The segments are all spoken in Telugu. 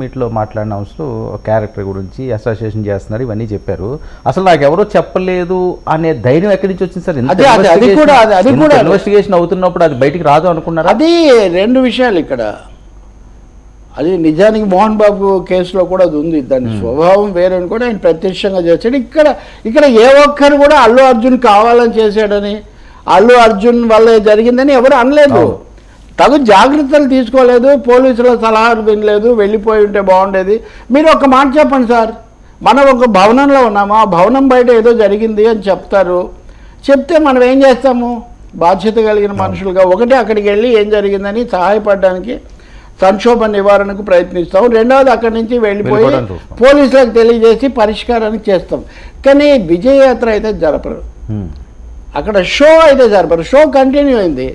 మీట్లో మాట్లాడిన అవసరం క్యారెక్టర్ గురించి అసోసియేషన్ చేస్తున్నారు ఇవన్నీ చెప్పారు. అసలు నాకు ఎవరో చెప్పలేదు అనే ధైర్యం ఎక్కడి నుంచి వచ్చింది సార్? ఇన్వెస్టిగేషన్ అవుతున్నప్పుడు అది బయటికి రాదు అనుకున్నారు. అది రెండు విషయాలు ఇక్కడ. అది నిజానికి మోహన్ బాబు కేసులో కూడా అది ఉంది. దాని స్వభావం వేరే కూడా ఆయన ప్రత్యక్షంగా చేశాడు. ఇక్కడ ఏ ఒక్కరు కూడా అల్లు అర్జున్ కావాలని చేశాడని, అల్లు అర్జున్ వల్ల జరిగిందని ఎవరు అనలేదు. తగు జాగ్రత్తలు తీసుకోలేదు, పోలీసుల సలహాలు వినలేదు, వెళ్ళిపోయి ఉంటే బాగుండేది. మీరు ఒక మాట చెప్పండి సార్, మనం ఒక భవనంలో ఉన్నాము, ఆ భవనం బయట ఏదో జరిగింది అని చెప్తే మనం ఏం చేస్తాము? బాధ్యత కలిగిన మనుషులుగా ఒకటి అక్కడికి వెళ్ళి ఏం జరిగిందని సహాయపడడానికి, సంక్షోభ నివారణకు ప్రయత్నిస్తాం. రెండవది అక్కడి నుంచి వెళ్ళిపోయి పోలీసులకు తెలియజేసి పరిష్కారానికి చేస్తాం. కానీ విజయయాత్ర అయితే జరపరు, అక్కడ షో అయితే జరపరు. షో కంటిన్యూ అయింది.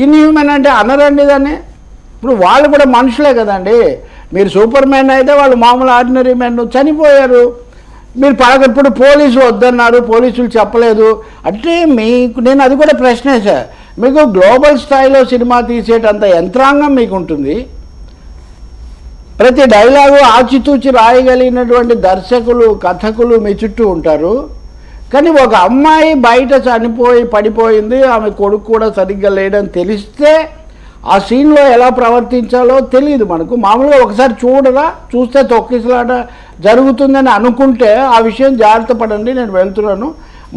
ఇన్హ్యూమన్ అంటే అనరండి దాన్ని. ఇప్పుడు వాళ్ళు కూడా మనుషులే కదండి. మీరు సూపర్ మ్యాన్ అయితే వాళ్ళు మామూలు ఆర్డినరీ మ్యాన్ చనిపోయారు. మీరు ఇప్పుడు పోలీసులు వద్దన్నారు, పోలీసులు చెప్పలేదు అంటే నేను అది కూడా ప్రశ్న వేసా. మీకు గ్లోబల్ స్థాయిలో సినిమా తీసేటంత యంత్రాంగం మీకు ఉంటుంది, ప్రతి డైలాగు ఆచితూచి రాయగలిగినటువంటి దర్శకులు, కథకులు మీ చుట్టూ ఉంటారు. కానీ ఒక అమ్మాయి బయట పడిపోయింది, ఆమె కొడుకు కూడా సరిగ్గా లేడని తెలిస్తే ఆ సీన్లో ఎలా ప్రవర్తించాలో తెలియదు మనకు. మామూలుగా ఒకసారి చూస్తే తొక్కిసలాట జరుగుతుందని అనుకుంటే ఆ విషయం జాగ్రత్త పడండి, నేను వెళ్తున్నాను,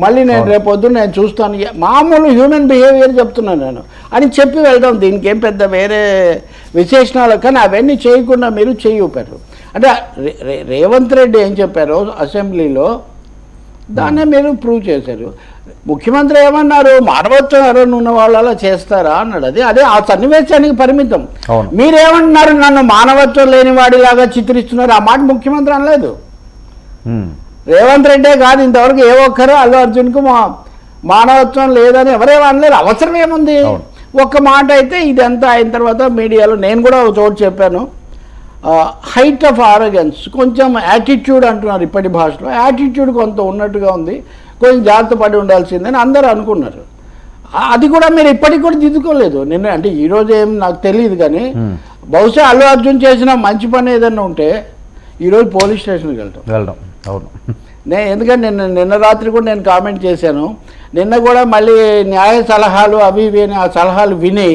మళ్ళీ నేను రేపొద్దున నేను చూస్తాను, మామూలు హ్యూమన్ బిహేవియర్ చెప్తున్నాను నేను అని చెప్పి వెళ్దాం. దీనికి ఏం పెద్ద వేరే విశేషణాలు. కానీ అవన్నీ చేయకుండా మీరు చూపారు. అంటే రేవంత్ రెడ్డి ఏం చెప్పారో అసెంబ్లీలో దాన్నే మీరు ప్రూవ్ చేశారు. ముఖ్యమంత్రి ఏమన్నారు? మానవత్వం ఎవరైనా ఉన్న వాళ్ళు అలా చేస్తారా అన్నాడు. అదే ఆ సన్నివేశానికి పరిమితం. మీరేమంటున్నారు? నన్ను మానవత్వం లేని వాడిలాగా చిత్రిస్తున్నారు. ఆ మాట ముఖ్యమంత్రి అనలేదు, రేవంత్ రెడ్డే కాదు. ఇంతవరకు ఏ ఒక్కరు అల్లు అర్జున్కు మానవత్వం లేదని ఎవరేమో అనలేరు. అవసరం ఏముంది? ఒక్క మాట అయితే ఇదంతా అయిన తర్వాత మీడియాలో నేను కూడా ఒక చోటు చెప్పాను, హైట్ ఆఫ్ ఆరోగెన్స్, కొంచెం యాటిట్యూడ్ అంటున్నారు ఇప్పటి భాషలో, యాటిట్యూడ్ కొంత ఉన్నట్టుగా ఉంది, కొంచెం జాగ్రత్త పడి ఉండాల్సిందని అందరూ అనుకున్నారు. అది కూడా మీరు ఇప్పటికి కూడా దిద్దుకోలేదు. నిన్న అంటే ఈరోజు ఏం నాకు తెలియదు, కానీ బహుశా అల్లు అర్జున్ చేసిన మంచి పని ఏదన్నా ఉంటే ఈరోజు పోలీస్ స్టేషన్కి వెళ్దాం. అవును, ఎందుకంటే నిన్న రాత్రి కూడా నేను కామెంట్ చేశాను. నిన్న కూడా మళ్ళీ న్యాయ సలహాలు అవి ఇవి అని ఆ సలహాలు విని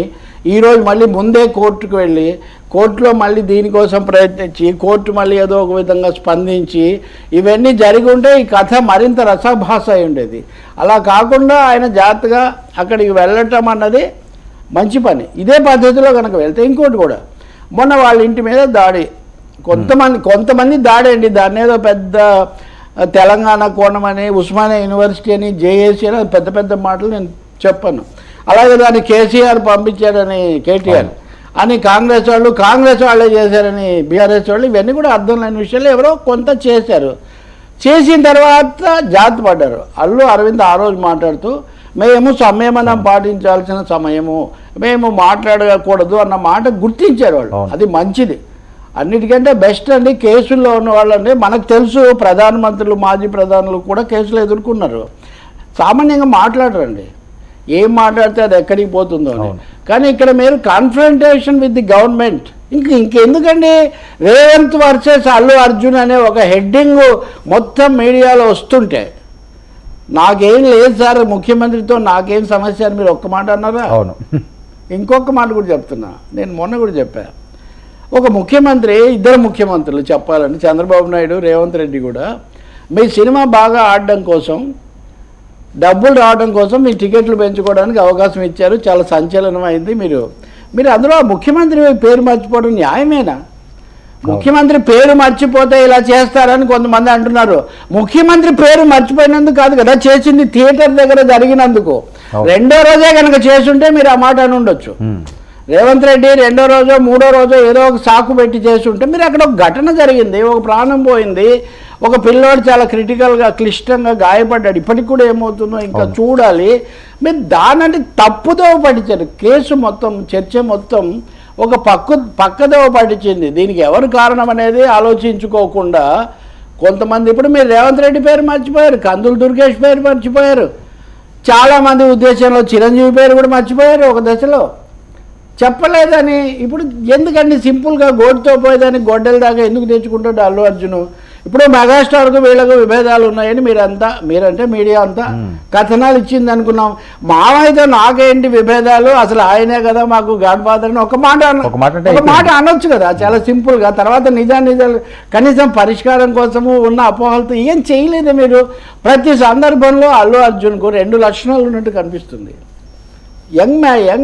ఈరోజు మళ్ళీ ముందే కోర్టుకు వెళ్ళి కోర్టులో మళ్ళీ దీనికోసం ప్రయత్నించి కోర్టు మళ్ళీ ఏదో ఒక విధంగా స్పందించి ఇవన్నీ జరిగి ఉంటే ఈ కథ మరింత రసభాస అయి ఉండేది. అలా కాకుండా ఆయన జాగ్రత్తగా అక్కడికి వెళ్ళటం అన్నది మంచి పని. ఇదే పద్ధతిలో కనుక వెళ్తే ఇంకోటి కూడా, మొన్న వాళ్ళ ఇంటి మీద దాడి, కొంతమంది దాడి అండి, దాన్ని ఏదో పెద్ద తెలంగాణ కోణం అని, ఉస్మానియా యూనివర్సిటీ అని, జేఏసీ అని పెద్ద పెద్ద మాటలు నేను చెప్పాను. అలాగే దాన్ని కేసీఆర్ పంపించారని, కేటీఆర్ అని కాంగ్రెస్ వాళ్ళే చేశారని బీఆర్ఎస్ వాళ్ళు, ఇవన్నీ కూడా అర్థం లేని విషయాలు ఎవరో కొంత చేశారు. చేసిన తర్వాత జాగ్రత్త పడ్డారు. అల్లు అరవింద్ ఆ రోజు మాట్లాడుతూ మేము సంయమనం పాటించాల్సిన సమయము, మేము మాట్లాడకూడదు అన్న మాట గుర్తించారు వాళ్ళు. అది మంచిది. అన్నిటికంటే బెస్ట్ అండి కేసుల్లో ఉన్న వాళ్ళండి. మనకు తెలుసు ప్రధానమంత్రులు, మాజీ ప్రధానులు కూడా కేసులు ఎదుర్కొన్నారు. సామాన్యంగా మాట్లాడరండి, ఏం మాట్లాడితే అది ఎక్కడికి పోతుందో అని. కానీ ఇక్కడ మీరు కాన్ఫ్రంటేషన్ విత్ ది గవర్నమెంట్, ఇంకెందుకండి రేవంత్ వర్సెస్ అల్లు అర్జున్ అనే ఒక హెడ్డింగ్ మొత్తం మీడియాలో వస్తుంటే నాకేం లేదు సార్, ముఖ్యమంత్రితో నాకేం సమస్య అని మీరు ఒక్క మాట అన్నారా? అవును. ఇంకొక మాట కూడా చెప్తున్నా, నేను మొన్న కూడా చెప్పాను. ఒక ముఖ్యమంత్రి, ఇద్దరు ముఖ్యమంత్రులు చెప్పాలంటే చంద్రబాబు నాయుడు, రేవంత్ రెడ్డి కూడా మీ సినిమా బాగా ఆడడం కోసం, డబ్బులు రావడం కోసం మీ టికెట్లు పెంచుకోవడానికి అవకాశం ఇచ్చారు. చాలా సంచలనం అయింది. మీరు అందులో ముఖ్యమంత్రి పేరు మర్చిపోవడం న్యాయమేనా? ముఖ్యమంత్రి పేరు మర్చిపోతే ఇలా చేస్తారని కొంతమంది అంటున్నారు. ముఖ్యమంత్రి పేరు మర్చిపోయినందుకు కాదు కదా చేసింది, థియేటర్ దగ్గర జరిగినందుకు. రెండో రోజే కనుక చేసుంటే మీరు ఆ మాట అని ఉండొచ్చు. రేవంత్ రెడ్డి రెండో రోజో మూడో రోజో ఏదో ఒక సాకు పెట్టి చేస్తుంటే, మీరు అక్కడ ఒక ఘటన జరిగింది, ఒక ప్రాణం పోయింది, ఒక పిల్లోడు చాలా క్రిటికల్గా క్లిష్టంగా గాయపడ్డాడు. ఇప్పటికి కూడా ఏమవుతుందో ఇంకా చూడాలి. మీరు దానంటే తప్పుదో పట్టించారు. కేసు మొత్తం, చర్చ మొత్తం ఒక పక్కదో పట్టించింది. దీనికి ఎవరు కారణం అనేది ఆలోచించుకోకుండా కొంతమంది, ఇప్పుడు మీరు రేవంత్ రెడ్డి పేరు మర్చిపోయారు, కందులు దుర్గేష్ పేరు మర్చిపోయారు, చాలామంది ఉద్దేశంలో చిరంజీవి పేరు కూడా మర్చిపోయారు ఒక దశలో. చెప్పలేదని ఇప్పుడు ఎందుకండి సింపుల్గా గోటుతో పోయేదాన్ని గొడ్డల దాకా ఎందుకు తెచ్చుకుంటాడు అల్లు అర్జున్? ఇప్పుడు మెగాస్టార్కు వీళ్ళకు విభేదాలు ఉన్నాయని మీరంటే మీడియా అంతా కథనాలు ఇచ్చింది అనుకున్నాం. మావైతే నాకేంటి విభేదాలు, అసలు ఆయనే కదా మాకు గాడ్ ఫాదర్ అని ఒక మాట అనొచ్చు కదా చాలా సింపుల్గా. తర్వాత నిజాలు కనీసం పరిష్కారం కోసము ఉన్న అపోహలతో ఏం చేయలేదు మీరు. ప్రతి సందర్భంలో అల్లు అర్జున్కు 2 లక్షణాలు ఉన్నట్టు కనిపిస్తుంది. యంగ్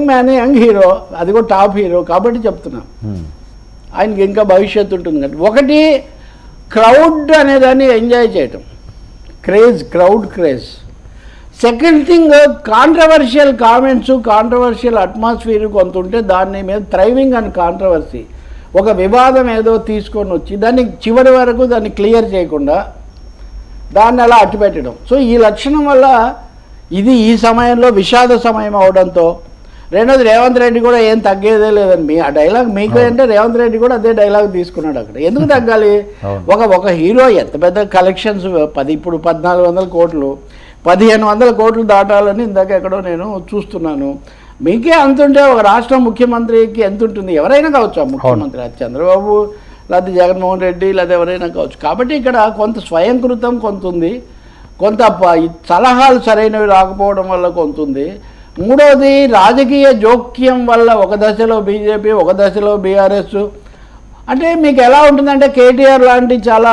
మ్యాన్ హీరో, అది కూడా టాప్ హీరో కాబట్టి చెప్తున్నాం. ఆయనకి ఇంకా భవిష్యత్తు ఉంటుంది కాబట్టి. ఒకటి క్రౌడ్ అనేదాన్ని ఎంజాయ్ చేయటం, crowd craze. Second thing controversial comments, controversial atmosphere కొంత ఉంటే దాన్ని మీద థ్రైవింగ్ అండ్ కాంట్రవర్సీ, ఒక వివాదం ఏదో తీసుకొని వచ్చి దాన్ని చివరి వరకు దాన్ని క్లియర్ చేయకుండా దాన్ని అలా అట్టుపెట్టడం. సో ఈ లక్షణం వల్ల ఇది ఈ సమయంలో విషాద సమయం అవడంతో, రెండోది రేవంత్ రెడ్డి కూడా ఏం తగ్గేదే లేదని ఆ డైలాగ్ మీకు అంటే రేవంత్ రెడ్డి కూడా అదే డైలాగ్ తీసుకున్నాడు అక్కడ. ఎందుకు తగ్గాలి? ఒక హీరో ఎంత పెద్ద కలెక్షన్స్ ఇప్పుడు 1400 కోట్లు 1500 కోట్లు దాటాలని ఇందాక ఎక్కడో నేను చూస్తున్నాను. మీకే అంతుంటే ఒక రాష్ట్ర ముఖ్యమంత్రికి ఎంత ఉంటుంది? ఎవరైనా కావచ్చు ఆ ముఖ్యమంత్రి, అది చంద్రబాబు లేకపోతే జగన్మోహన్ రెడ్డి లేదా ఎవరైనా కావచ్చు. కాబట్టి ఇక్కడ కొంత స్వయంకృతం కొంత ఉంది, కొంత సలహాలు సరైనవి రాకపోవడం వల్ల కొంత ఉంది. మూడవది రాజకీయ జోక్యం వల్ల ఒక దశలో బీజేపీ, ఒక దశలో బీఆర్ఎస్. అంటే మీకు ఎలా ఉంటుందంటే కేటీఆర్ లాంటి చాలా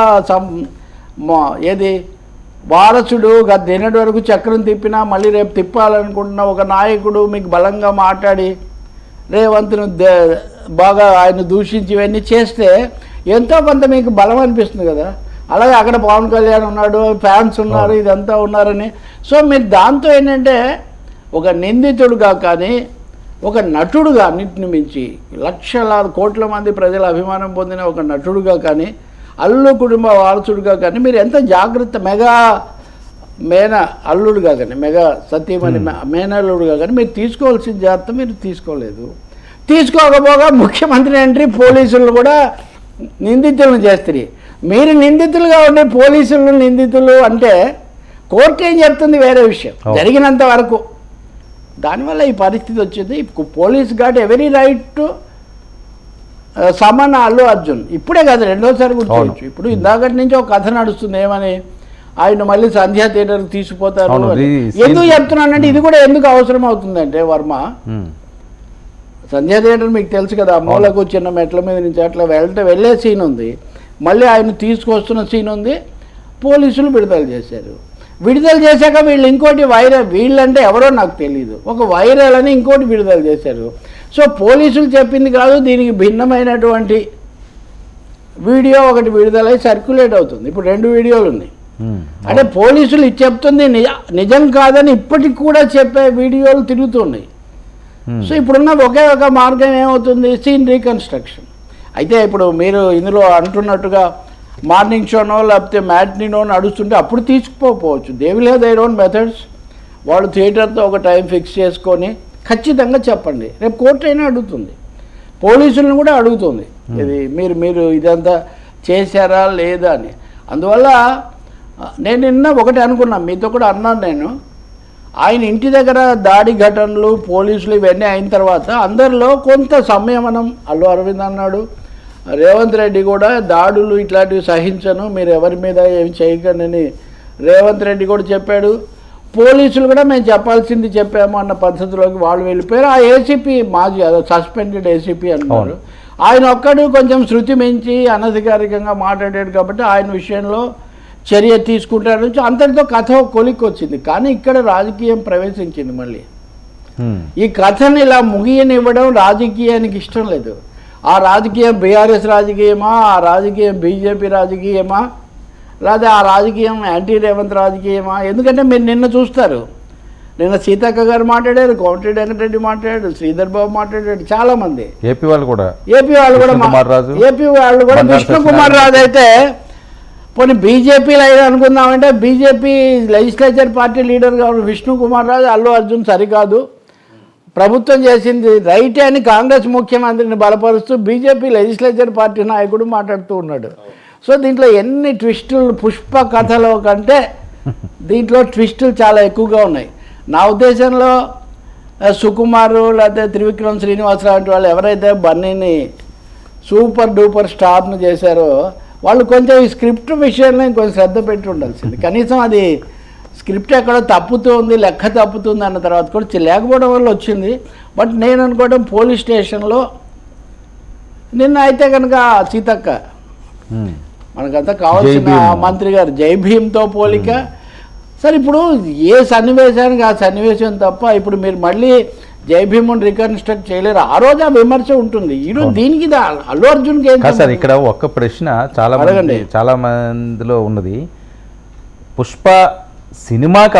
వారసుడు నిన్నటి వరకు చక్రం తిప్పినా మళ్ళీ రేపు తిప్పాలనుకుంటున్న ఒక నాయకుడు మీకు బలంగా మాట్లాడి రేవంత్ను బాగా ఆయన దూషించి ఇవన్నీ చేస్తే ఎంతో కొంత మీకు బలం అనిపిస్తుంది కదా. అలాగే అక్కడ పవన్ కళ్యాణ్ ఉన్నాడు, ఫ్యాన్స్ ఉన్నారు, ఇదంతా ఉన్నారని. సో మీరు దాంతో ఏంటంటే ఒక నిందితుడుగా కానీ ఒక నటుడుగా అన్నింటిని మించి లక్షలాది కోట్ల మంది ప్రజల అభిమానం పొందిన ఒక నటుడుగా కానీ అల్లు కుటుంబ వారసుడుగా కానీ మీరు ఎంత జాగ్రత్త అల్లుడుగా కానీ మెగా సతీమణి మేనల్లుడుగా కానీ మీరు తీసుకోవాల్సిన జాగ్రత్త మీరు తీసుకోలేదు. తీసుకోకపోగా ముఖ్యమంత్రి ఎంట్రీ పోలీసులు కూడా నిందితులను చేస్తారు. మీరు నిందితులుగా ఉండే పోలీసులు నిందితులు అంటే కోర్టు ఏం చెప్తుంది వేరే విషయం, జరిగినంత వరకు. దానివల్ల ఈ పరిస్థితి వచ్చింది. Police got every right to summon Allu Arjun. ఇప్పుడే కాదు, రెండోసారి కూడా చేయొచ్చు. ఇప్పుడు ఇందాకటి నుంచి ఒక కథ నడుస్తుంది ఏమని, ఆయన మళ్ళీ సంధ్యా థియేటర్కి తీసుకుపోతారు. ఎందుకు చెప్తున్నానంటే ఇది కూడా ఎందుకు అవసరం అవుతుందంటే వర్మ, సంధ్యా థియేటర్ మీకు తెలుసు కదా, మూలకు చిన్న మెట్ల మీద నుంచి అట్లా వెళ్ళే సీన్ ఉంది, మళ్ళీ ఆయన తీసుకొస్తున్న సీన్ ఉంది, పోలీసులు విడుదల చేశారు. విడుదల చేశాక వీళ్ళు ఇంకోటి వీళ్ళంటే ఎవరో నాకు తెలియదు, ఒక వైరల్ అని ఇంకోటి విడుదల చేశారు. సో పోలీసులు చెప్పింది కాదు, దీనికి భిన్నమైనటువంటి వీడియో ఒకటి విడుదలై సర్క్యులేట్ అవుతుంది. ఇప్పుడు 2 వీడియోలు ఉన్నాయి. అంటే పోలీసులు ఇది చెప్తుంది నిజం కాదని ఇప్పటికి కూడా చెప్పే వీడియోలు తిరుగుతున్నాయి. సో ఇప్పుడున్న ఒకే ఒక మార్గం ఏమవుతుంది, సీన్ రీకన్స్ట్రక్షన్. అయితే ఇప్పుడు మీరు ఇందులో అంటున్నట్టుగా మార్నింగ్ షోనో లేకపోతే మ్యాట్నీనో నడుస్తుంటే అప్పుడు తీసుకుపోవచ్చు. They will have their own methods. వాళ్ళు థియేటర్తో ఒక టైం ఫిక్స్ చేసుకొని ఖచ్చితంగా చెప్పండి. రేపు కోర్టు అయినా అడుగుతుంది, పోలీసులను కూడా అడుగుతుంది, ఇది మీరు ఇదంతా చేశారా లేదా అని. అందువల్ల నేను నిన్న ఒకటి అనుకున్నాను, మీతో కూడా అన్నాను నేను, ఆయన ఇంటి దగ్గర దాడి ఘటనలు పోలీసులు ఇవన్నీ అయిన తర్వాత అందరిలో కొంత సంయమనం. అల్లు అరవింద్ అన్నాడు, రేవంత్ రెడ్డి కూడా దాడులు ఇట్లాంటివి సహించను, మీరు ఎవరి మీద ఏమి చేయకండి రేవంత్ రెడ్డి కూడా చెప్పాడు. పోలీసులు కూడా మేము చెప్పాల్సింది చెప్పాము అన్న పద్ధతిలోకి వాళ్ళు వెళ్ళిపోయారు. ఆ ఏసీపీ మాజీ సస్పెండెడ్ ఏసీపీ అన్నారు, ఆయన ఒక్కడు కొంచెం శృతి మించి అనధికారికంగా మాట్లాడాడు కాబట్టి ఆయన విషయంలో చర్య తీసుకుంటారు. అంతటితో కథ కొలిక్కి వచ్చింది. కానీ ఇక్కడ రాజకీయం ప్రవేశించింది. మళ్ళీ ఈ కథను ఇలా ముగియనివ్వడం రాజకీయానికి ఇష్టం లేదు. ఆ రాజకీయం బీఆర్ఎస్ రాజకీయమా, ఆ రాజకీయం బీజేపీ రాజకీయమా, లేదా ఆ రాజకీయం యాంటీ రేవంత్ రాజకీయమా? ఎందుకంటే మీరు నిన్న చూస్తారు, నిన్న సీతక్క గారు మాట్లాడారు, కోమటిరెడ్డి వెంకటరెడ్డి మాట్లాడాడు, శ్రీధర్ బాబు మాట్లాడాడు, చాలామంది ఏపీ వాళ్ళు కూడా విష్ణు కుమార్ రాజు అయితే పోనీ బీజేపీలో అయినా అనుకుందామంటే బీజేపీ లెజిస్లేచర్ పార్టీ లీడర్గా ఉన్న విష్ణు కుమార్ రాజు అల్లు అర్జున్ సరికాదు, ప్రభుత్వం చేసింది రైటే అని కాంగ్రెస్ ముఖ్యమంత్రిని బలపరుస్తూ బీజేపీ లెజిస్లేచర్ పార్టీ నాయకుడు మాట్లాడుతూ ఉన్నాడు. సో దీంట్లో ఎన్ని ట్విస్టులు, పుష్ప కథలో కంటే దీంట్లో ట్విస్టులు చాలా ఎక్కువగా ఉన్నాయి. నా ఉద్దేశంలో సుకుమారు లేకపోతే త్రివిక్రమ్ శ్రీనివాసరావు వంటి వాళ్ళు ఎవరైతే బన్నీని సూపర్ డూపర్ స్టార్ను చేశారో వాళ్ళు కొంచెం ఈ స్క్రిప్ట్ విషయంలో కొంచెం శ్రద్ధ పెట్టి ఉండాల్సింది. కనీసం అది స్క్రిప్ట్ ఎక్కడో తప్పుతుంది, లెక్క తప్పుతుంది అన్న తర్వాత కూడా లేకపోవడం వల్ల వచ్చింది. బట్ నేను అనుకోవడం పోలీస్ స్టేషన్లో నిన్న అయితే కనుక సీతక్క మనకంతా కావాల్సిన మంత్రి గారు జై భీమ్తో పోలిక. సరే ఇప్పుడు ఏ సన్నివేశానికి ఆ సన్నివేశం తప్ప ఇప్పుడు మీరు మళ్ళీ జై భీముని రికన్స్ట్రక్ట్ చేయలేరు. ఆ రోజు ఆ విమర్శ ఉంటుంది. ఈరోజు దీనికి అల్లు అర్జున్కి ఏం సార్ ఇక్కడ ఒక్క ప్రశ్న చాలా మందిలో ఉన్నది. పుష్ప సినిమాకి